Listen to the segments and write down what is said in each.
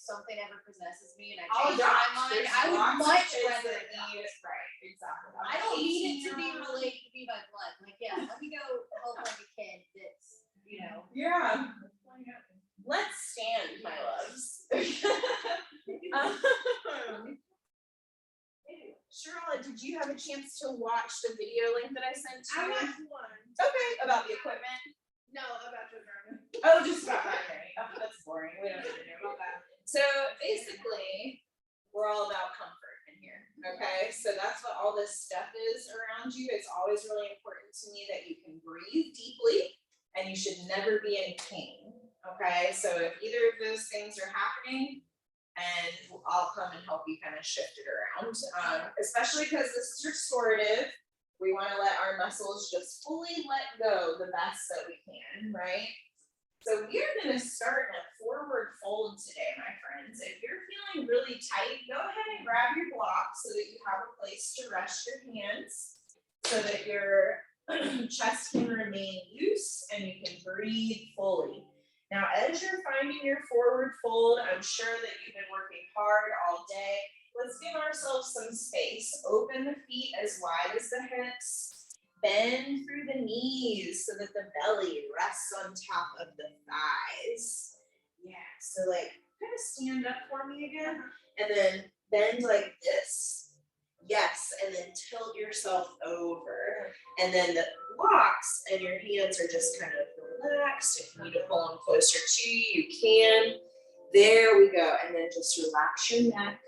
something ever possesses me and I I'll change my adopt. mind, There's I would lots of much kids rather that adopt. right, exactly. I don't need it to be 18-year-old. related to be my blood. Like, yeah, let me go help like a kid that's, you know. Yeah. Let's stand, my loves. Charlotte, did you have a chance to watch the video link that I sent to you? I watched one. Okay, about the equipment. No, about your garment. Oh, just about that, right? Oh, that's boring. We don't need to know about that. So basically, we're all about comfort in here. Okay, so that's what all this stuff is around you. It's always really important to me that you can breathe deeply and you should never be in pain. Okay, so if either of those things are happening, and I'll come and help you kind of shift it around, especially because this is restorative. We want to let our muscles just fully let go the best that we can, right? So we are going to start in a forward fold today, my friends. If you're feeling really tight, go ahead and grab your block so that you have a place to rest your hands so that your chest can remain loose and you can breathe fully. Now, as you're finding your forward fold, I'm sure that you've been working hard all day. Let's give ourselves some space. Open the feet as wide as the hips. Bend through the knees so that the belly rests on top of the thighs. Yeah, so like kind of stand up for me again. And then bend like this. Yes, and then tilt yourself over. And then the blocks and your hands are just kind of relaxed. If you need to pull them closer to you, you can. There we go. And then just relax your neck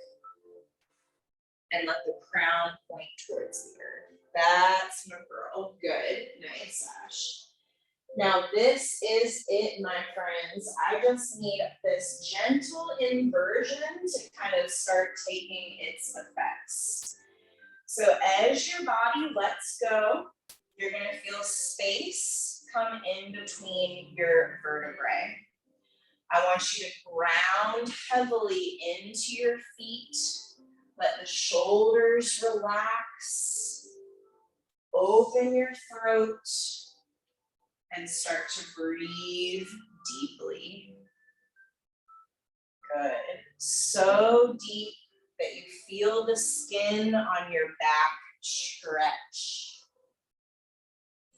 and let the crown point towards the earth. That's my girl. Good. Nice, Ash. Now this is it, my friends. I just need this gentle inversion to kind of start taking its effects. So as your body lets go, you're going to feel space come in between your vertebrae. I want you to ground heavily into your feet. Let the shoulders relax. Open your throat and start to breathe deeply. Good. So deep that you feel the skin on your back stretch.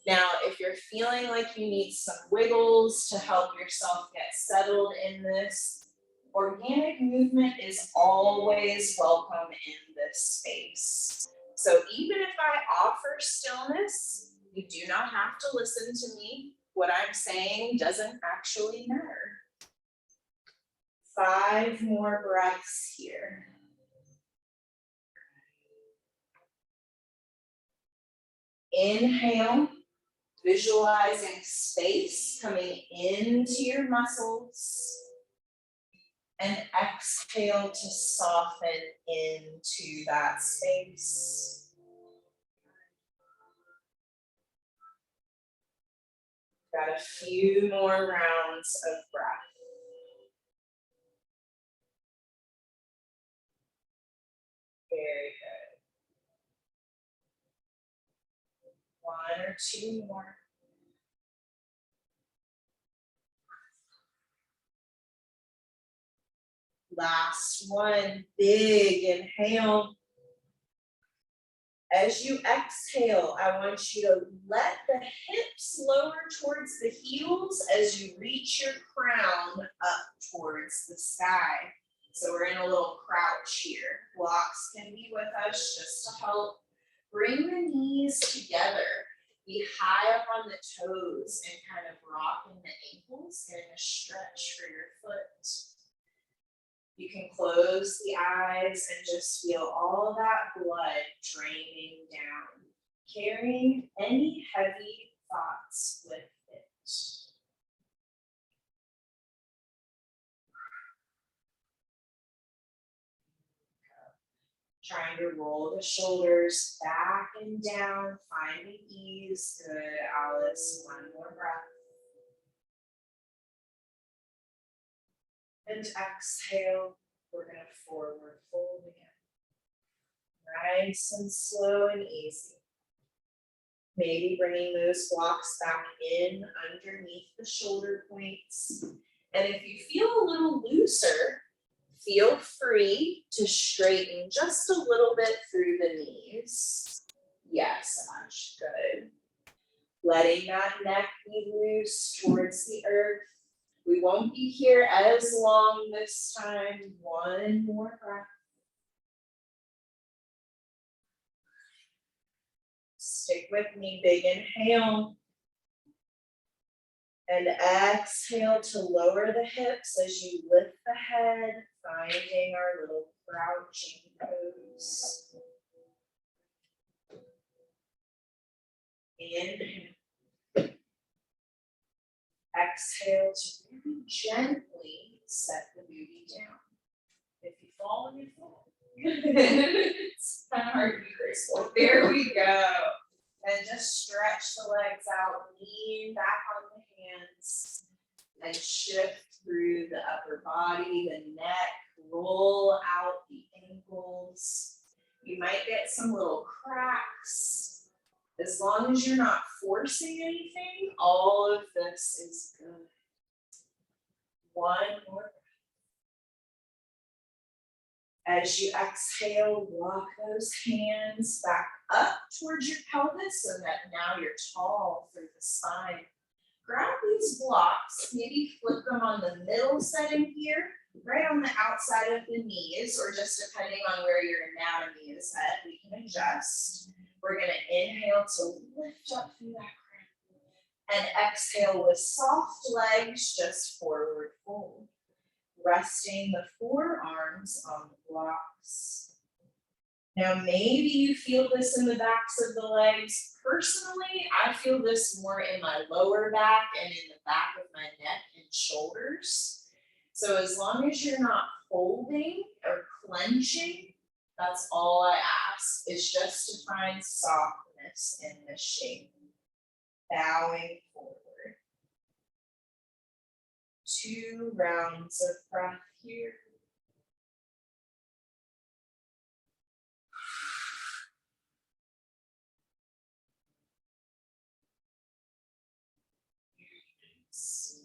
Now, if you're feeling like you need some wiggles to help yourself get settled in this, organic movement is always welcome in this space. So even if I offer stillness, you do not have to listen to me. What I'm saying doesn't actually matter. 5 more breaths here. Inhale, visualizing space coming into your muscles. And exhale to soften into that space. Got a few more rounds of breath. Very good. 1 or 2 more. Last one, big inhale. As you exhale, I want you to let the hips lower towards the heels as you reach your crown up towards the sky. So we're in a little crouch here. Blocks can be with us just to help. Bring the knees together. Be high up on the toes and kind of rocking the ankles, getting a stretch for your foot. You can close the eyes and just feel all that blood draining down, carrying any heavy thoughts with it. Trying to roll the shoulders back and down, finding ease. Good, Alice. 1 more breath. And exhale, we're going to forward fold again. Nice and slow and easy. Maybe bringing those blocks back in underneath the shoulder points. And if you feel a little looser, Feel free to straighten just a little bit through the knees. Yes, Ash, good. Letting that neck be loose towards the earth. We won't be here as long this time. One more breath. Stick with me, big inhale. And exhale to lower the hips as you lift the head, finding our little crouching pose. Inhale. Exhale to really gently set the booty down. If you fall, you fall. It's kind of hard to be graceful. There we go. And just stretch the legs out, lean back on the hands, and shift through the upper body, the neck, roll out the ankles. You might get some little cracks. As long as you're not forcing anything, all of this is good. One more. As you exhale, walk those hands back up towards your pelvis so that now you're tall through the spine. Grab these blocks, maybe flip them on the middle setting here, right on the outside of the knees, or just depending on where your anatomy is at, we can adjust. We're gonna inhale to lift up through that crown, and exhale with soft legs, just forward fold. Resting the forearms on the blocks. Now, maybe you feel this in the backs of the legs. Personally, I feel this more in my lower back and in the back of my neck and shoulders. So as long as you're not holding or clenching, that's all I ask, is just to find softness in this shape. Bowing forward. 2 rounds of breath here.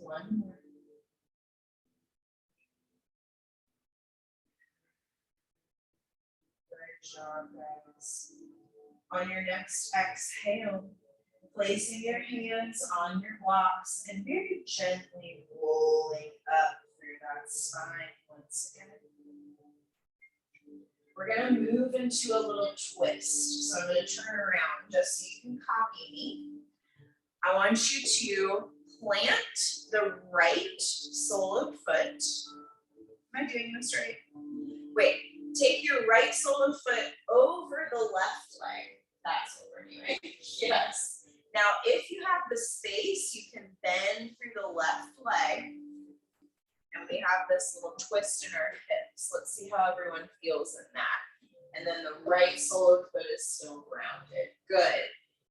One more. Good job, guys. On your next exhale, placing your hands on your blocks and very gently rolling up through that spine once again. We're going to move into a little twist. So I'm going to turn around just so you can copy me. I want you to plant the right sole of foot. Am I doing this right? Wait, take your right sole of foot over the left leg. That's what we're doing. Yes. Now, if you have the space, you can bend through the left leg. And we have this little twist in our hips. Let's see how everyone feels in that. And then the right sole of foot is still grounded. Good.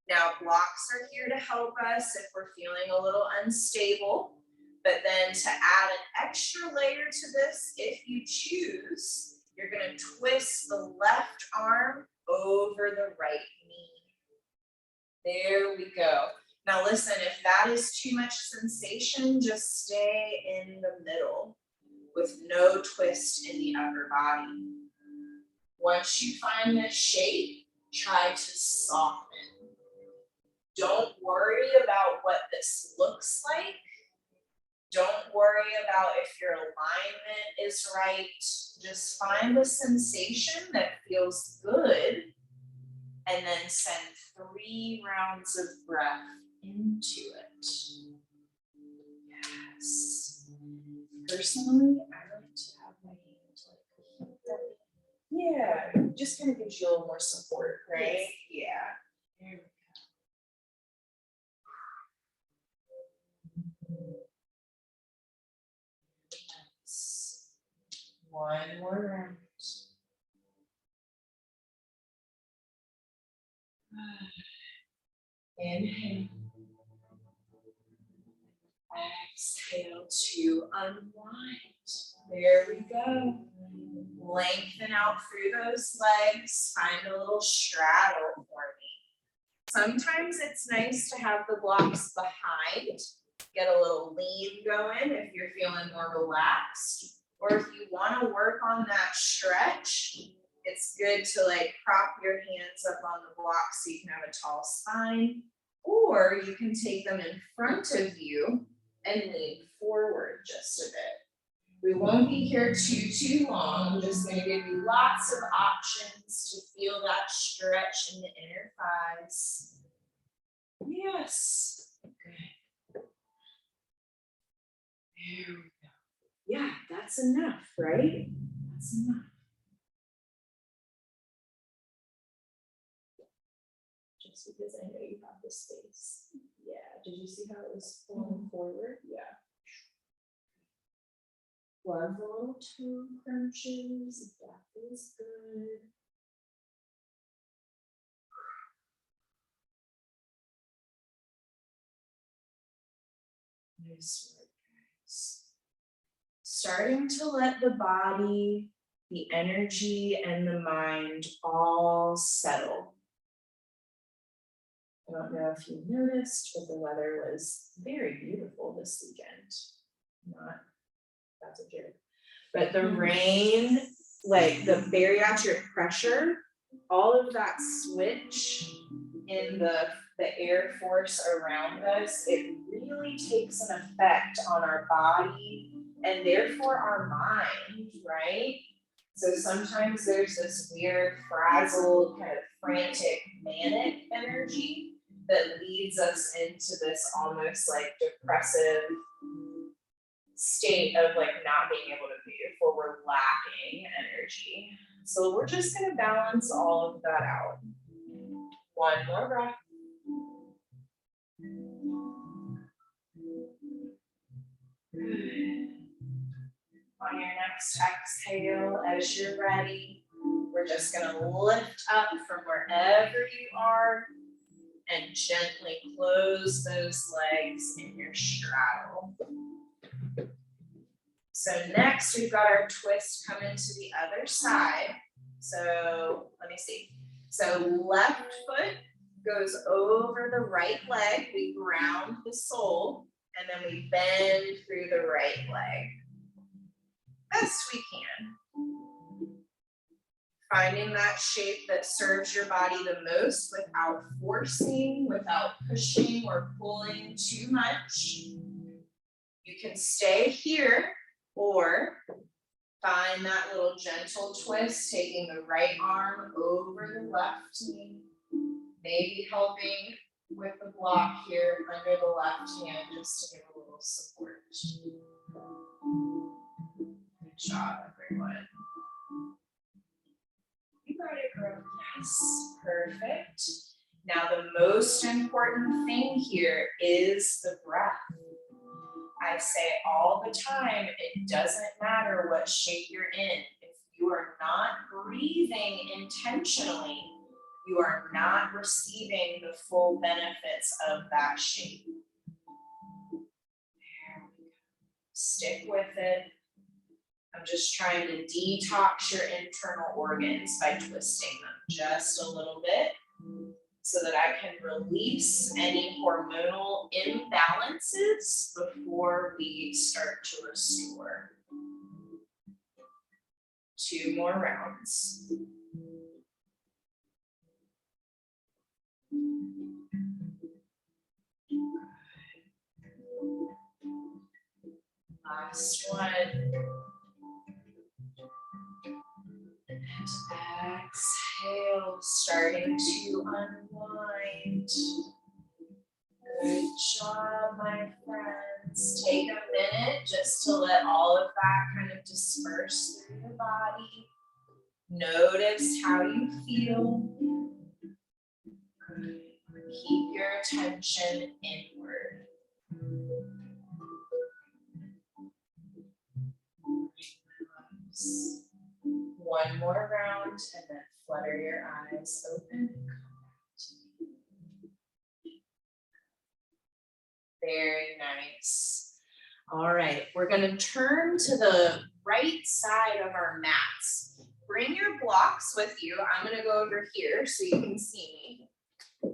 Now, blocks are here to help us if we're feeling a little unstable. But then to add an extra layer to this, if you choose, you're going to twist the left arm over the right knee. There we go. Now listen, if that is too much sensation, just stay in the middle with no twist in the upper body. Once you find this shape, try to soften. Don't worry about what this looks like. Don't worry about if your alignment is right. Just find the sensation that feels good and then send 3 rounds of breath into it. Yes. Personally, I like to have my hand like that. Yeah, just kind of gives you a little more support, right? Yes. Yeah. There we go. One more round. Inhale. Exhale to unwind. There we go. Lengthen out through those legs. Find a little straddle for me. Sometimes it's nice to have the blocks behind. Get a little lean going if you're feeling more relaxed. Or if you want to work on that stretch, it's good to like prop your hands up on the block so you can have a tall spine. Or you can take them in front of you and lean forward just a bit. We won't be here too long. I'm just going to give you lots of options to feel that stretch in the inner thighs. Yes. Good. There we go. Yeah, that's enough, right? That's enough. Just because I know you have the space. Yeah, did you see how it was pulling forward? Yeah. Love the little toe crunches. That feels good. Nice work, guys. Starting to let the body, the energy, and the mind all settle. I don't know if you noticed, but the weather was very beautiful this weekend. That's a joke. But the rain, like the bariatric pressure, all of that switch in the air force around us, it really takes an effect on our body and therefore our mind, right? So sometimes there's this weird, frazzled, kind of frantic, manic energy that leads us into this almost like depressive state of like not being able to move, where we're lacking energy. So we're just going to balance all of that out. One more breath. Good. On your next exhale, as you're ready, we're just going to lift up from wherever you are and gently close those legs in your straddle. So next we've got our twist coming to the other side. So let me see. So left foot goes over the right leg. We ground the sole and then we bend through the right leg. Best we can. Finding that shape that serves your body the most without forcing, without pushing or pulling too much. You can stay here or find that little gentle twist, taking the right arm over the left knee, maybe helping with the block here under the left hand just to give a little support. Good job, everyone. You got it, girl. Yes, perfect. Now the most important thing here is the breath. I say all the time, it doesn't matter what shape you're in. If you are not breathing intentionally, you are not receiving the full benefits of that shape. There we go. Stick with it. I'm just trying to detox your internal organs by twisting them just a little bit so that I can release any hormonal imbalances before we start to restore. 2 more rounds. Last one. And exhale, starting to unwind. Good job, my friends. Take a minute just to let all of that kind of disperse through your body. Notice how you feel. Good. Keep your attention inward. One more round and then flutter your eyes open. Very nice. All right, we're going to turn to the right side of our mats. Bring your blocks with you. I'm going to go over here so you can see me.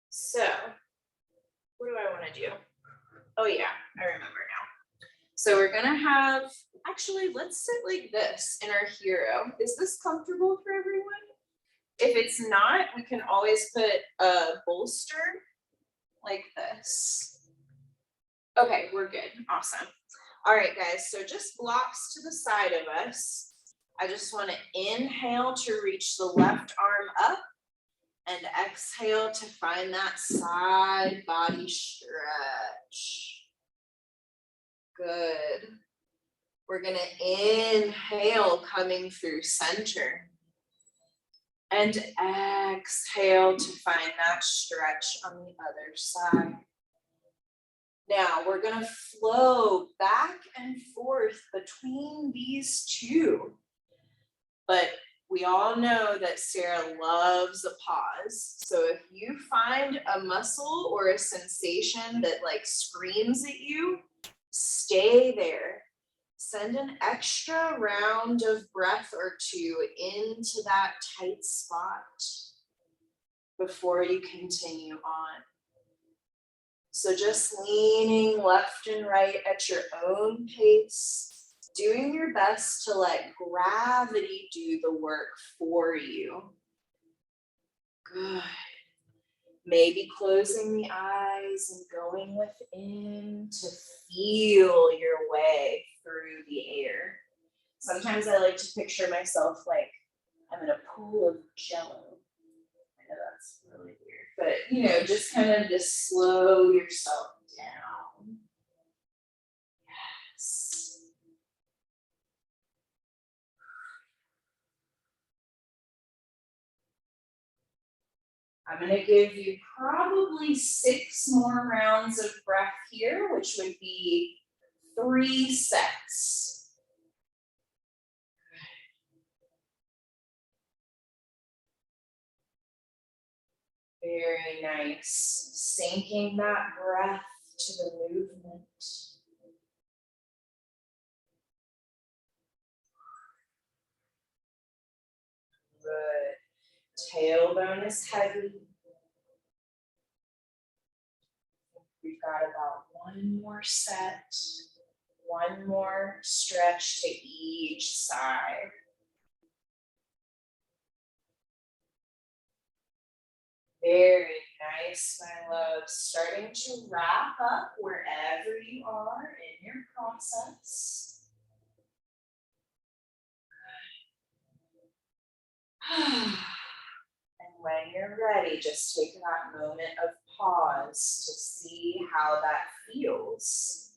So, what do I want to do? Oh yeah, I remember now. So we're gonna have, actually, let's sit like this in our hero. Is this comfortable for everyone? If it's not, we can always put a bolster like this. Okay, we're good, awesome. All right, guys, so just blocks to the side of us. I just wanna inhale to reach the left arm up and exhale to find that side body stretch. Good. We're gonna inhale coming through center and exhale to find that stretch on the other side. Now we're gonna flow back and forth between these two, but we all know that Sarah loves a pause. So if you find a muscle or a sensation that like screams at you, stay there. Send an extra round of breath or two into that tight spot before you continue on. So just leaning left and right at your own pace, doing your best to let gravity do the work for you. Good. Maybe closing the eyes and going within to feel your way through the air. Sometimes I like to picture myself like I'm in a pool of jello. I know that's really weird, but you know, just kind of just slow yourself down. Yes. I'm gonna give you probably 6 more rounds of breath here, which would be 3 sets. Very nice. Sinking that breath to the movement. Good. Tailbone is heavy. We've got about 1 more set, 1 more stretch to each side. Very nice, my loves. Starting to wrap up wherever you are in your process. And when you're ready, just take that moment of pause to see how that feels.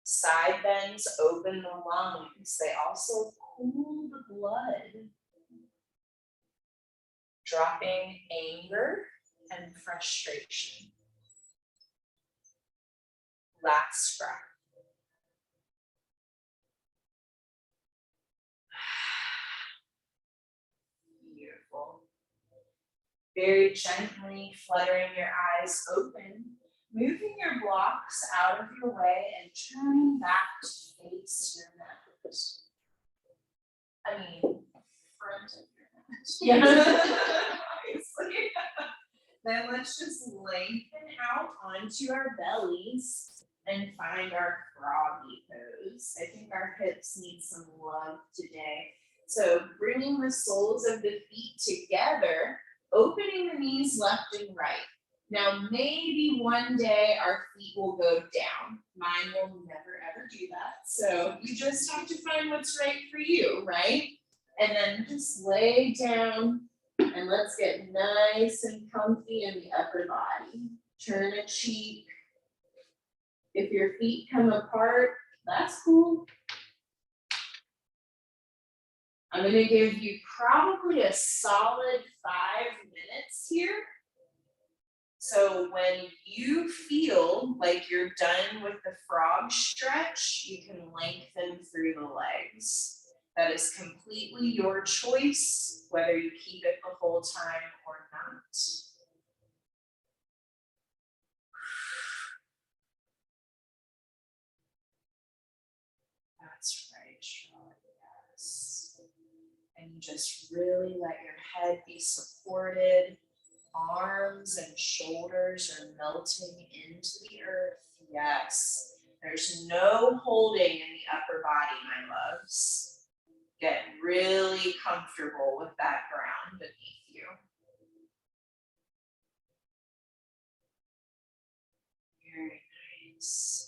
Side bends open the lungs. They also cool the blood. Dropping anger and frustration. Last breath. Beautiful. Very gently fluttering your eyes open, moving your blocks out of your way and turning back to face your mat. I mean, front of your mat. Yeah, obviously. Then let's just lengthen out onto our bellies and find our froggy pose. I think our hips need some love today. So bringing the soles of the feet together, opening the knees left and right. Now, maybe one day our feet will go down. Mine will never, ever do that. So you just have to find what's right for you, right? And then just lay down and let's get nice and comfy in the upper body. Turn a cheek. If your feet come apart, that's cool. I'm gonna give you probably a solid 5 minutes here. So when you feel like you're done with the frog stretch, you can lengthen through the legs. That is completely your choice, whether you keep it the whole time or not. That's right, Charlotte, yes. And you just really let your head be supported. Arms and shoulders are melting into the earth. Yes. There's no holding in the upper body, my loves. Get really comfortable with that ground beneath you. Very nice.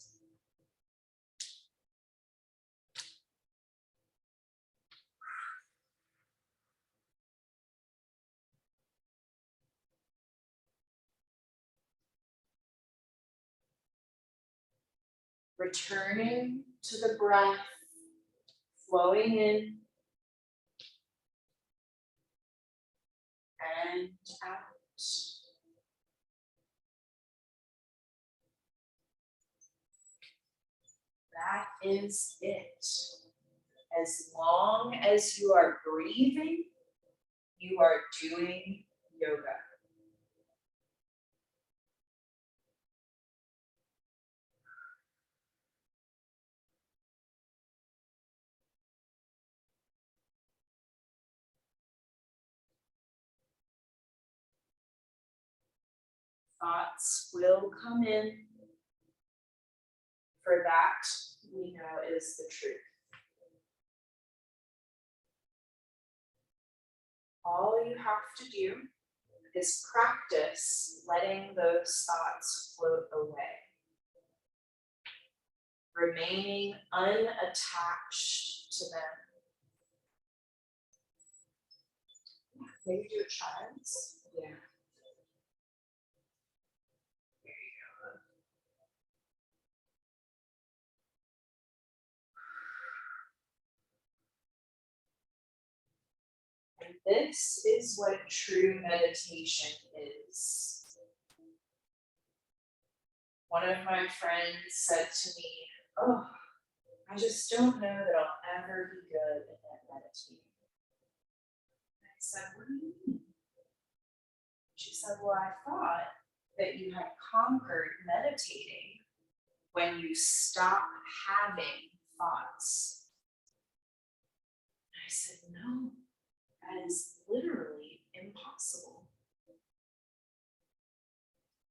Returning to the breath, flowing in and out. That is it. As long as you are breathing, you are doing yoga. Thoughts will come in. For that, we know is the truth. All you have to do is practice letting those thoughts float away, remaining unattached to them. Maybe do a child's. Yeah. There you go. And this is what true meditation is. One of my friends said to me, "Oh, I just don't know that I'll ever be good at meditating." And I said, "What do you mean?" She said, "Well, I thought that you had conquered meditating when you stop having thoughts." And I said, "No, that is literally impossible."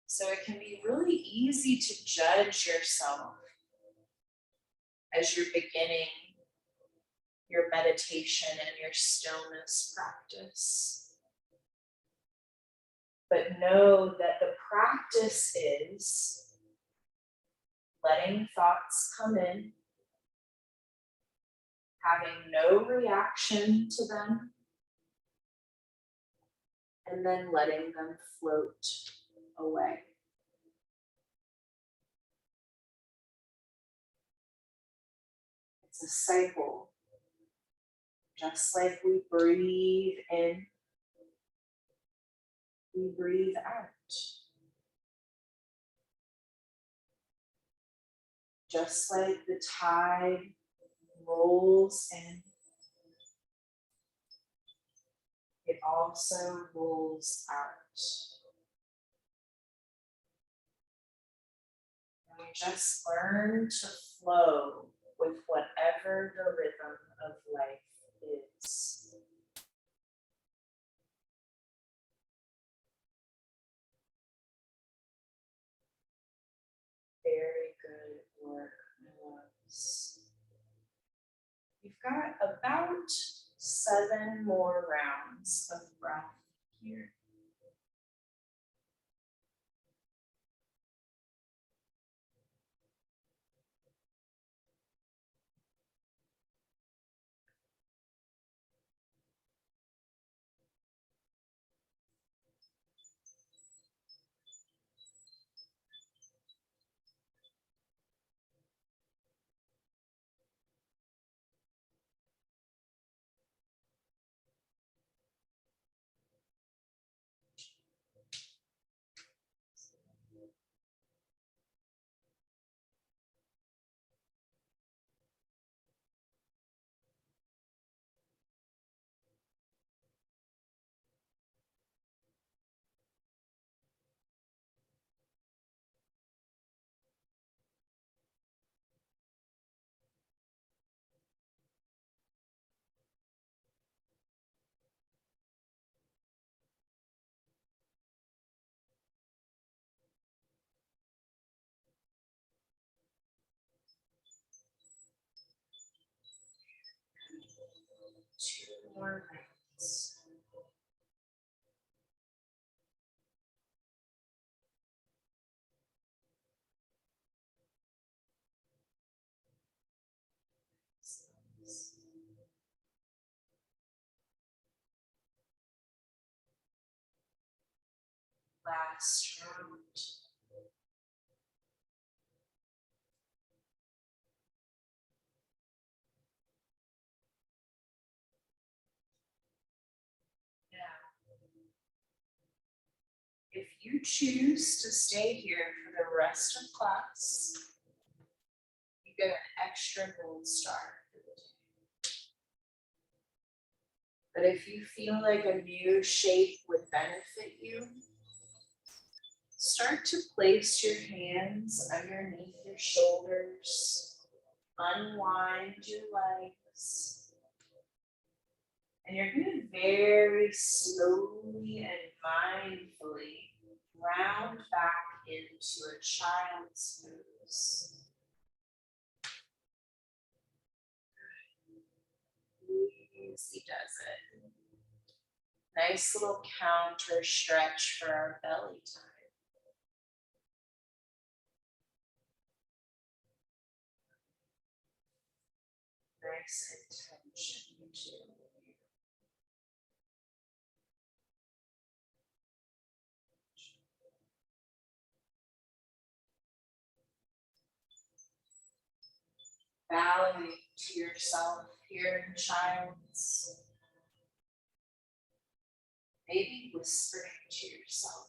So it can be really easy to judge yourself as you're beginning your meditation and your stillness practice. But know that the practice is letting thoughts come in, having no reaction to them, and then letting them float away. It's a cycle. Just like we breathe in, we breathe out. Just like the tide rolls in, it also rolls out. And we just learn to flow with whatever the rhythm of life is. Very good work, my loves. You've got about 7 more rounds of breath here. 2 more rounds. Last round. If you choose to stay here for the rest of class, you get an extra gold star for the day. But if you feel like a new shape would benefit you, start to place your hands underneath your shoulders, unwind your legs, and you're going to very slowly and mindfully round back into a child's pose. Easy does it. Nice little counter stretch for our belly time. Nice intention too. Bowing to yourself here in child's. Maybe whispering to yourself.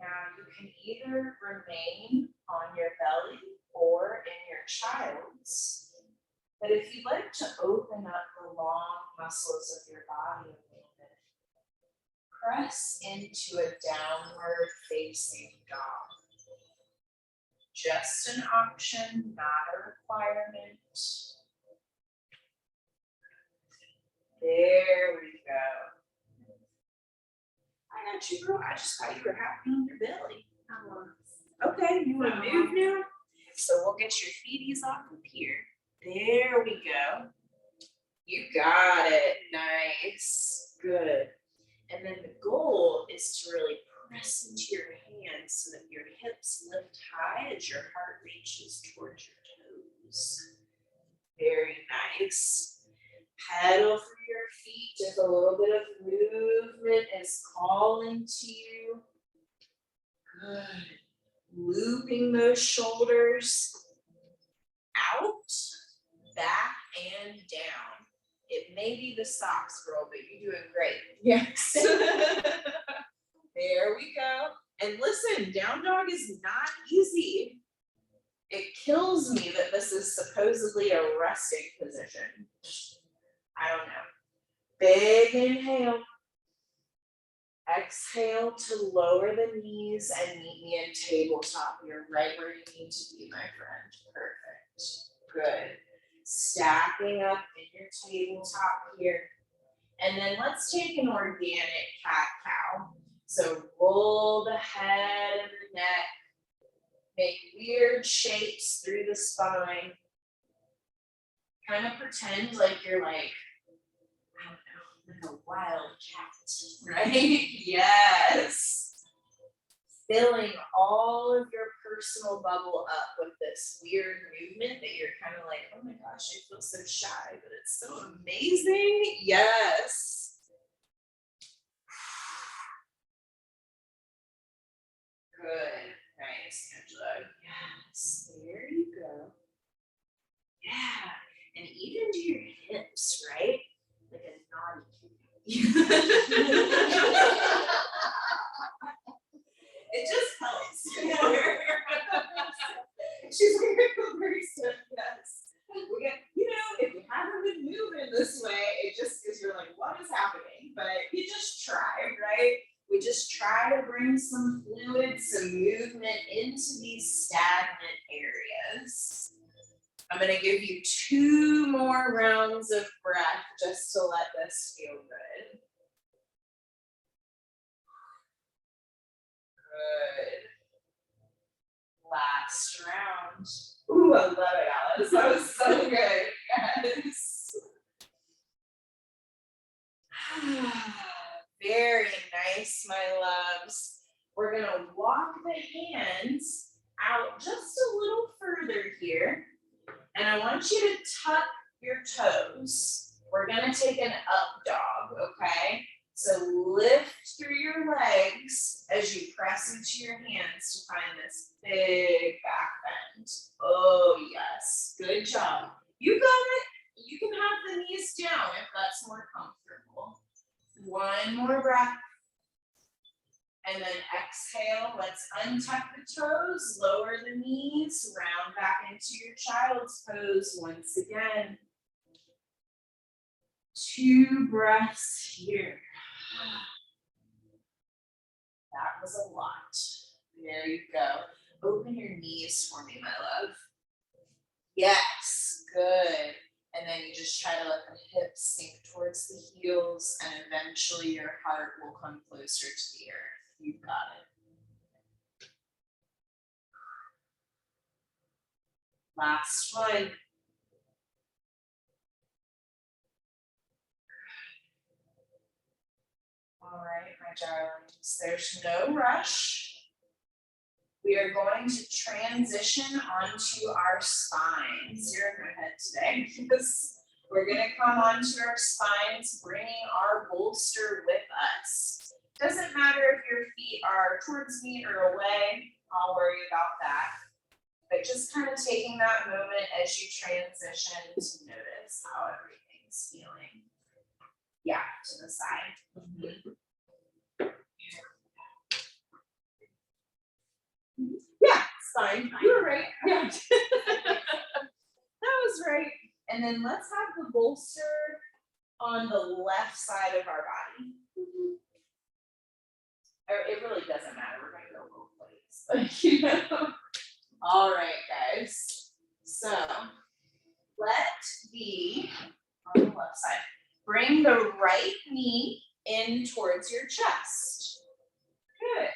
Now you can either remain on your belly or in your child's. But if you'd like to open up the long muscles of your body a little bit, press into a downward facing dog. Just an option, not a requirement. There we go. I got you, girl. I just thought you were happy on your belly. Okay, you want to move now? So we'll get your feeties off of here. There we go. You got it. Nice. Good. And then the goal is to really press into your hands so that your hips lift high as your heart reaches towards your toes. Very nice. Pedal through your feet. Just a little bit of movement is calling to you. Good. Looping those shoulders out, back, and down. It may be the socks, girl, but you're doing great. Yes. There we go. And listen, down dog is not easy. It kills me that this is supposedly a resting position. I don't know. Big inhale. Exhale to lower the knees and meet me in tabletop. You're right where you need to be, my friend. Perfect. Good. Stacking up in your tabletop here. And then let's take an organic cat-cow. So roll the head and the neck. Make weird shapes through the spine. Kind of pretend like you're like, I don't know, like a wild cat, right? Yes. Filling all of your personal bubble up with this weird movement that you're kind of like, oh my gosh, I feel so shy, but it's so amazing. Yes. Good. Nice, Angela. Yes. There you go. Yeah. And even to your hips, right? Like a naughty kid. It just helps. She's very stiff, yes. We get, if you haven't been moving this way, it just is, you're like, what is happening? But you just try, right? more rounds of breath just to let this feel good. Good. Last round. Ooh, I love it, Alice. That was so good. Yes. Very nice, my loves. We're gonna walk the hands out just a little further here. And I want you to tuck your toes. We're gonna take an up dog, okay? So lift through your legs as you press into your hands to find this big back bend. Oh yes, good job. You got it. You can have the knees down if that's more comfortable. One more breath. And then exhale, let's untuck the toes, lower the knees, round back into your child's pose once again. 2 breaths here. That was a lot. There you go. Open your knees for me, my love. Yes, good. And then you just try to let the hips sink towards the heels, and eventually your heart will come closer to the earth. You've got it. Last one. All right, my darlings, there's no rush. We are going to transition onto our spines. You're in my head today because we're going to come onto our spines, bringing our bolster with us. Doesn't matter if your feet are towards me or away, I'll worry about that. But just kind of taking that moment as you transition to notice how everything's feeling. Yeah, to the side. Yeah, it's fine. You were right. Yeah. That was right. And then let's have the bolster on the left side of our body. Or it really doesn't matter. We're going to go both ways. But, you know. All right, guys. So let the, on the left side, bring the right knee in towards your chest. Good.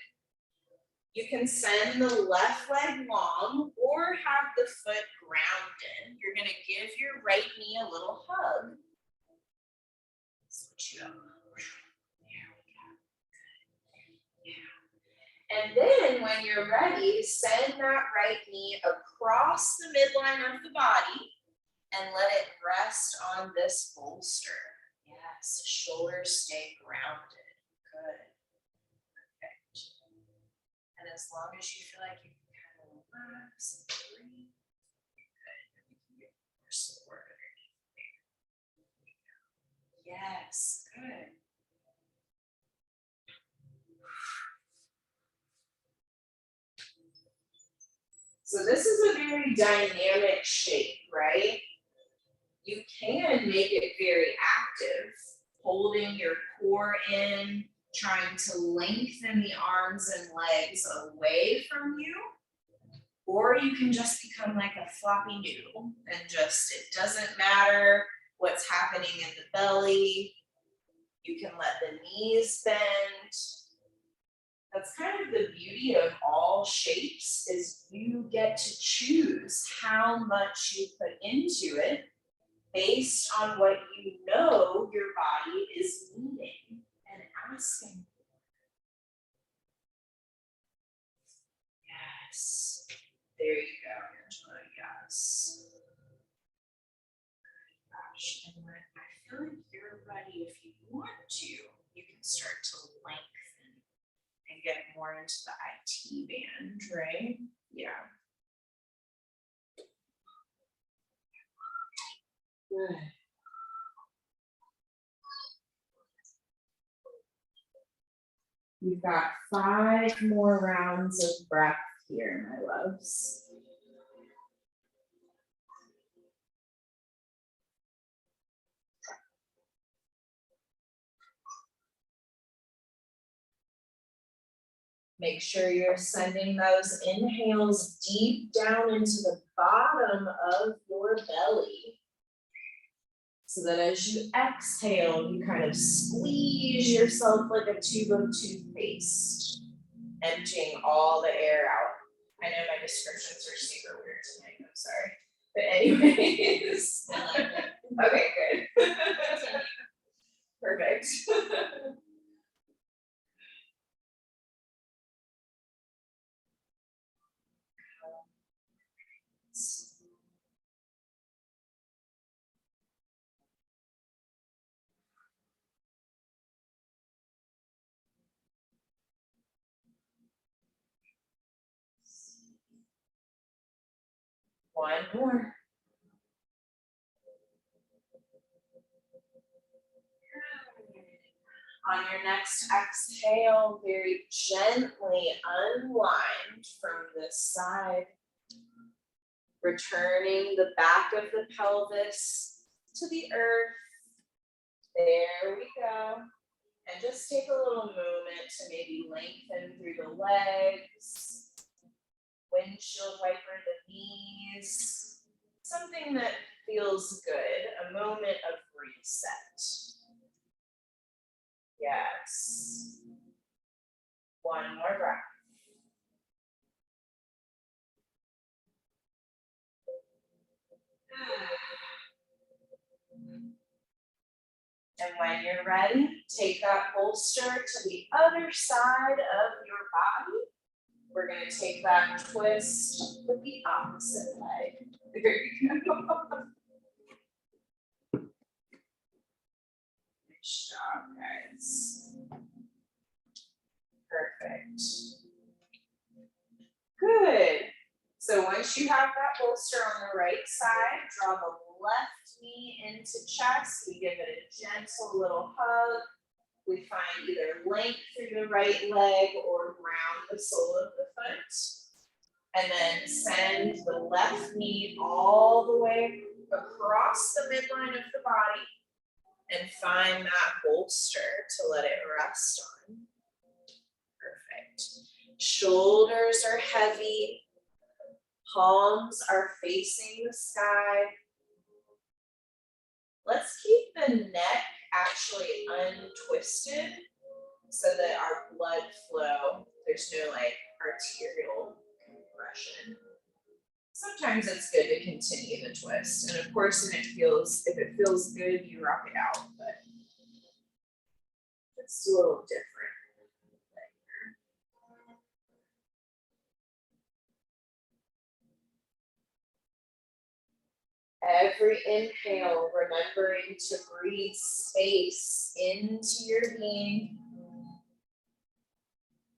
You can send the left leg long or have the foot grounded. You're going to give your right knee a little hug. Switch it up. There we go. Yeah. And then when you're ready, send that right knee across the midline of the body and let it rest on this bolster. Yes, shoulders stay grounded. Good. Perfect. And as long as you feel like you can kind of relax and breathe, good. We can get more support underneath there. Yes, good. So this is a very dynamic shape, right? You can make it very active, holding your core in, trying to lengthen the arms and legs away from you, or you can just become like a floppy noodle and just, it doesn't matter what's happening in the belly. You can let the knees bend. That's kind of the beauty of all shapes, is you get to choose how much you put into it based on what you know your body is needing and asking for. Yes. There you go, Angela. Yes. Gosh, and when I feel like you're ready, if you want to, you can start to lengthen and get more into the IT band, right? Yeah. Good. We've got 5 more rounds of breath here, my loves. Make sure you're sending those inhales deep down into the bottom of your belly. So that as you exhale, you kind of squeeze yourself like a tube of toothpaste, emptying all the air out. I know my descriptions are super weird tonight, I'm sorry. But anyways, okay, good. Perfect. One more. On your next exhale, very gently unwind from this side, returning the back of the pelvis to the earth. There we go. And just take a little moment to maybe lengthen through the legs, windshield wiper the knees, something that feels good, a moment of reset. Yes. One more breath. And when you're ready, take that bolster to the other side of your body. We're going to take that twist with the opposite leg. There you go. Nice job, guys. Perfect. Good. So once you have that bolster on the right side, draw the left knee into chest. We give it a gentle little hug. We find either length through the right leg or round the sole of the foot. And then send the left knee all the way across the midline of the body and find that bolster to let it rest on. Perfect. Shoulders are heavy. Palms are facing the sky. Let's keep the neck actually untwisted so that our blood flow, there's no like arterial compression. Sometimes it's good to continue the twist. And of course, if it feels good, you rock it out, but it's a little different. Every inhale, remembering to breathe space into your being.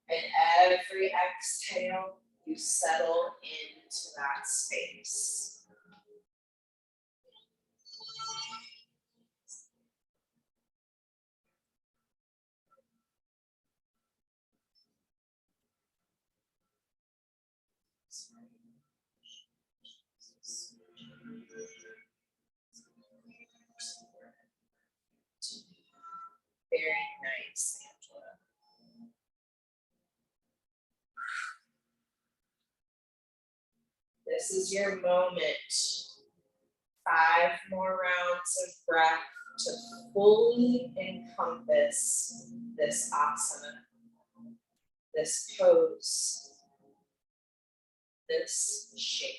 And every exhale, you settle into that space. Very nice, Angela. This is your moment. 5 more rounds of breath to fully encompass this asana, this pose, this shape.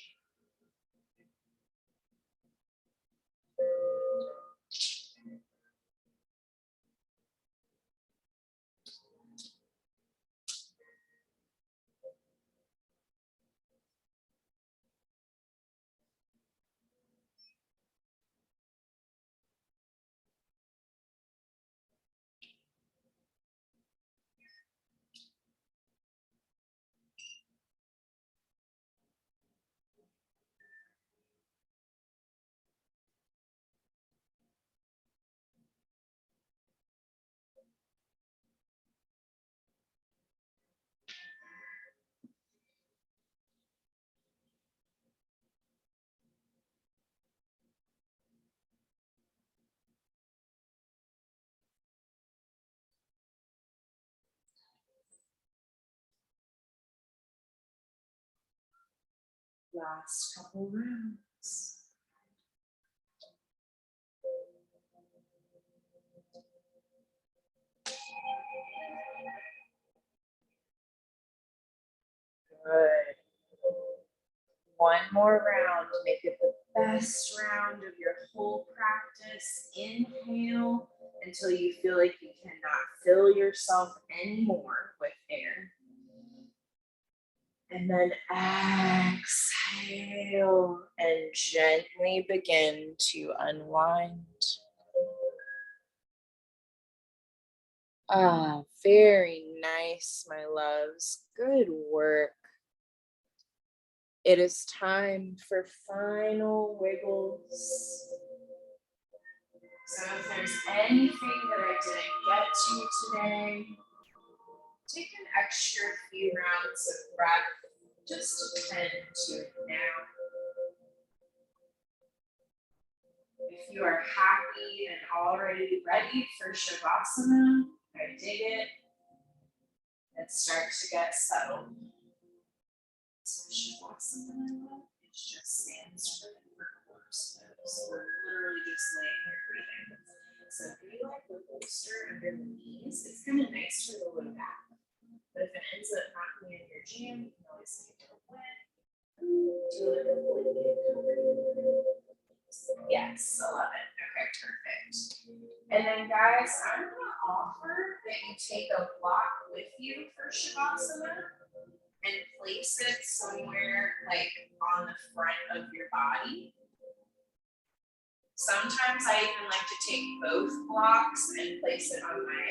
Last couple rounds. one more round. Make it the best round of your whole practice. Inhale until you feel like you cannot fill yourself anymore with air. And then exhale and gently begin to unwind. Ah, very nice, my loves. Good work. It is time for final wiggles. So if there's anything that I didn't get to today, take an extra few rounds of breath just to tend to it now. If you are happy and already ready for Shavasana, I dig it. Let's start to get settled. So Shavasana, it just stands for horse pose. We're literally just laying here breathing. So if you like the bolster under the knees, it's kind of nice for the low back. But if it ends up not being in your jam, you can always take it away. Do a little blanket. Yes, I love it. Okay, perfect. And then guys, I'm gonna offer that you take a block with you for Shavasana and place it somewhere like on the front of your body. Sometimes I even like to take both blocks and place it on my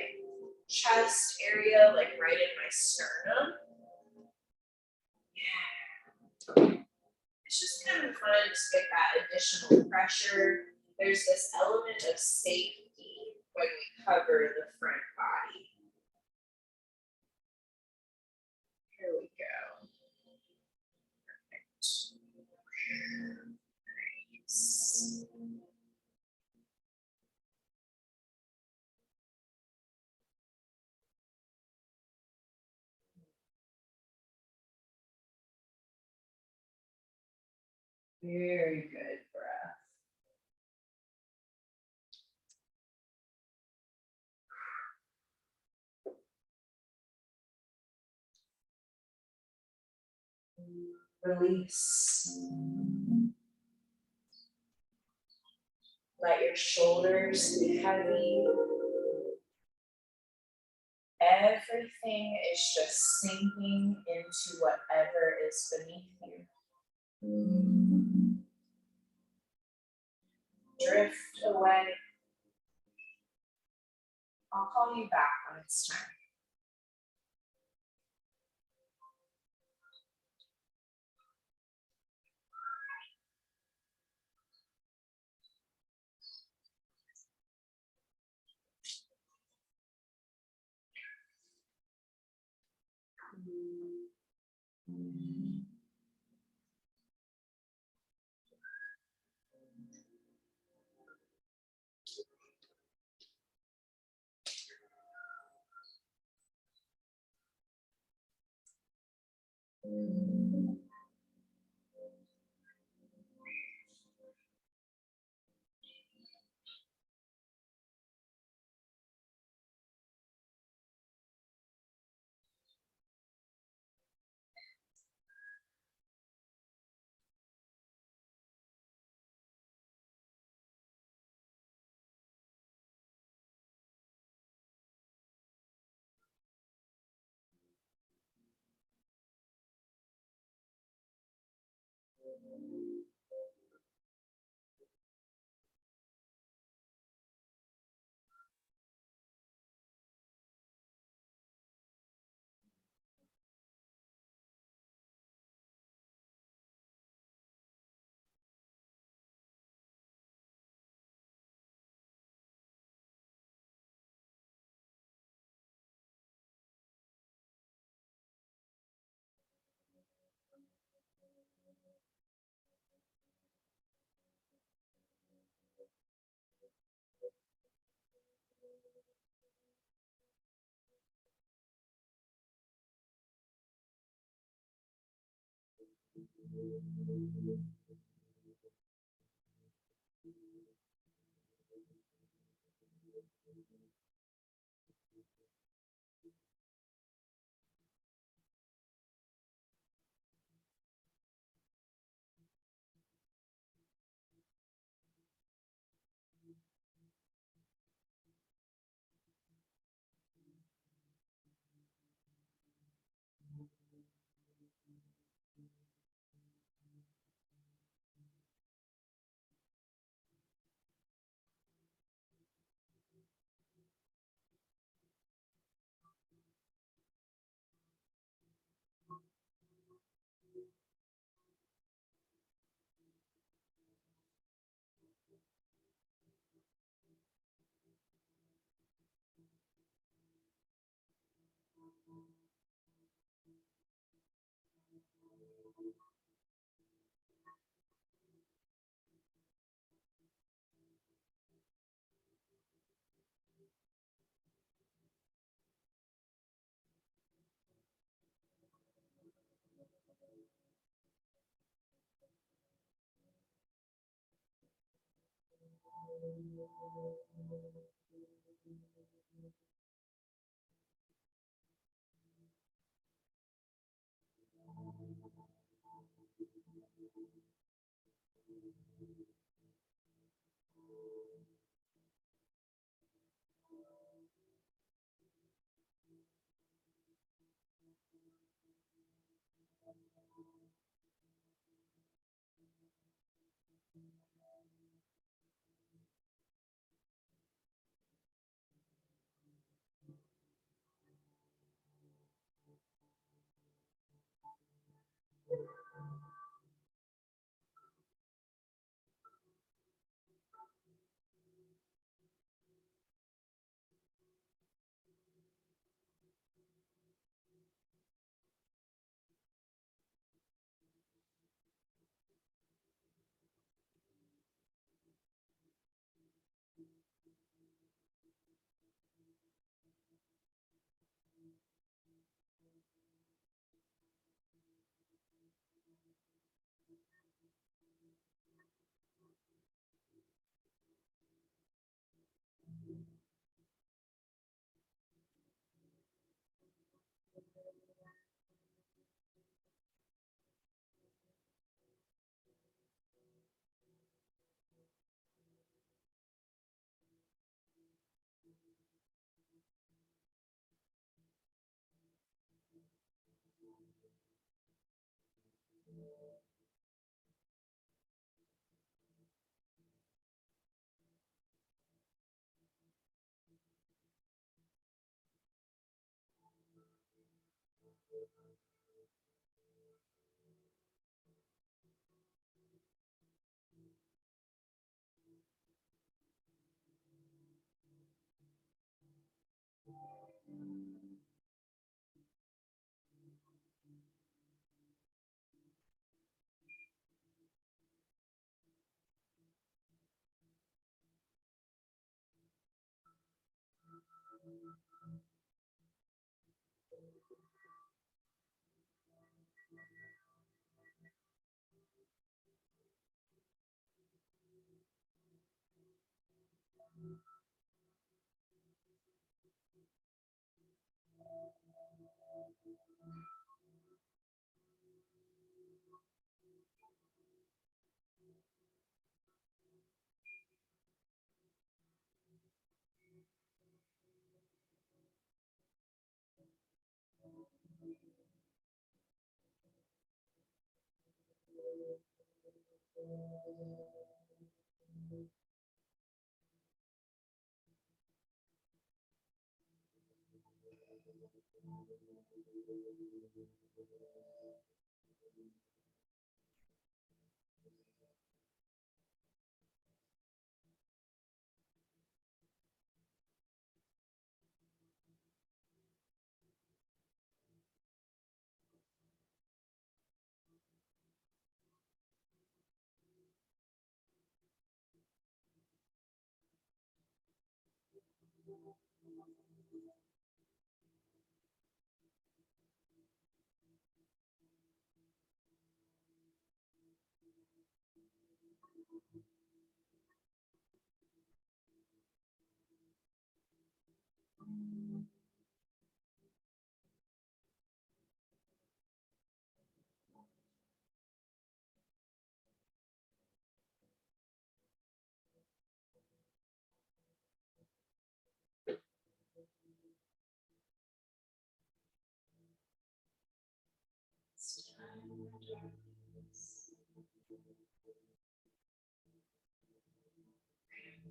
chest area, like right in my sternum. Yeah. It's just kind of fun to get that additional pressure. There's this element of safety when we cover the front body. Here we go. Perfect. Nice. Very good breath. Release. Let your shoulders be heavy. Everything is just sinking into whatever is beneath you. Drift away. I'll call you back when it's time.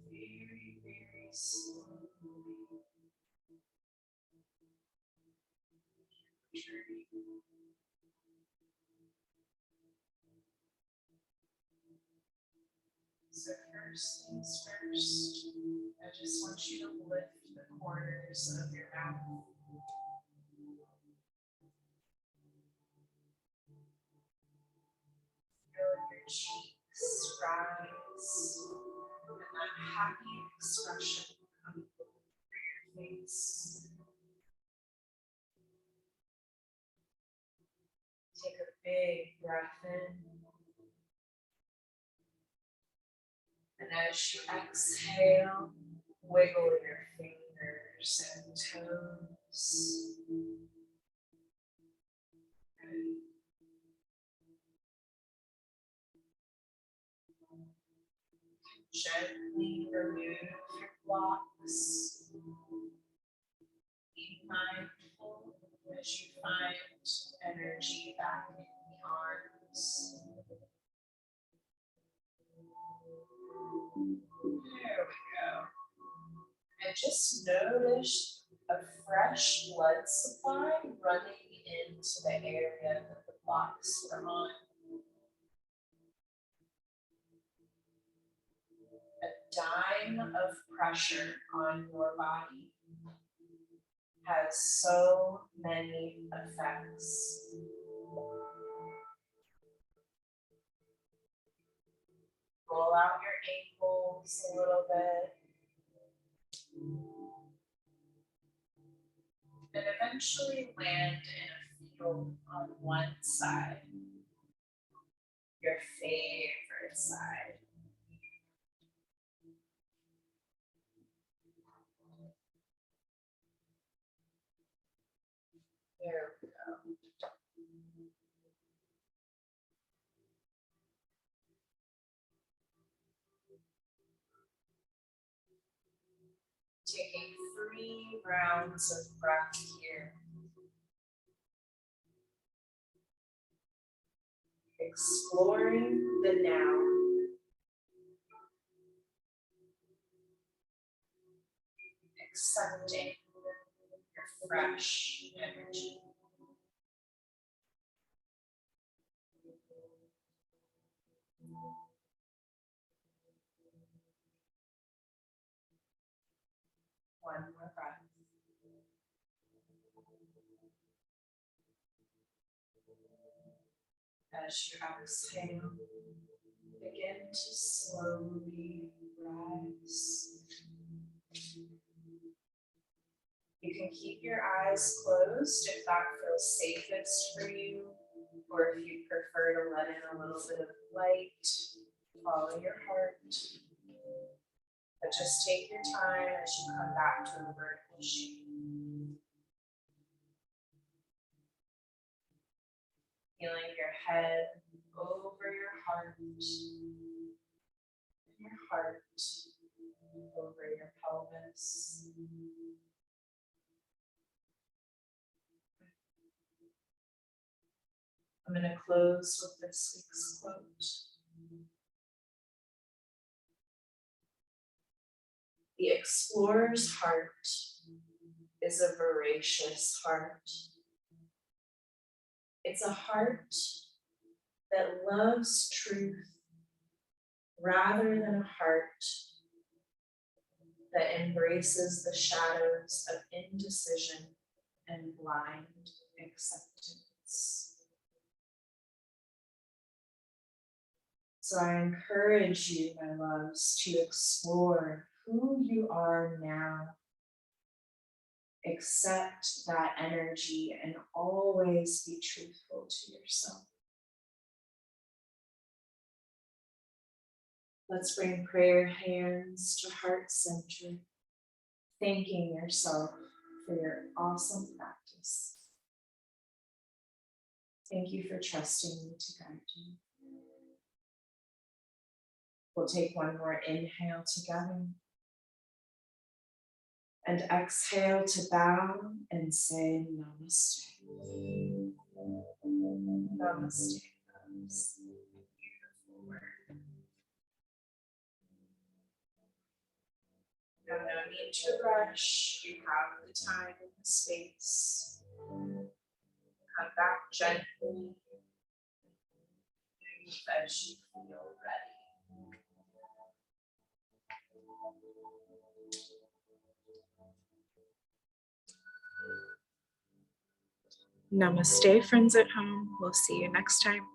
Very, very slowly returning. So first things first, I just want you to lift the corners of your mouth. Feel your cheeks rise and that happy expression come over your face. Take a big breath in. And as As you exhale, wiggle your fingers and toes. Gently remove your blocks. Be mindful as you find energy back in the arms. There we go. And just notice a fresh blood supply running into the area that the blocks were on. A dime of pressure on your body has so many effects. Roll out your ankles a little bit. And eventually land in a field on one side, your favorite side. There we go. Taking 3 rounds of breath here. Exploring the now. Accepting your fresh energy. One more breath. As you exhale, begin to slowly rise. You can keep your eyes closed if that feels safest for you, or if you prefer to let in a little bit of light, follow your heart. But just take your time as you come back to a vertical shape. Feeling your head over your heart, and your heart over your pelvis. I'm going to close with this week's quote. The explorer's heart is a voracious heart. It's a heart that loves truth rather than a heart that embraces the shadows of indecision and blind acceptance. So I encourage you, my loves, to explore who you are now. Accept that energy and always be truthful to yourself. Let's bring prayer hands to heart center, thanking yourself for your awesome practice. Thank you for trusting me to guide you. We'll take one more inhale together. And exhale to bow and say namaste. Namaste, loves. Beautiful word. No need to rush. You have the time and the space. Come back gently as you feel ready. Namaste, friends at home. We'll see you next time.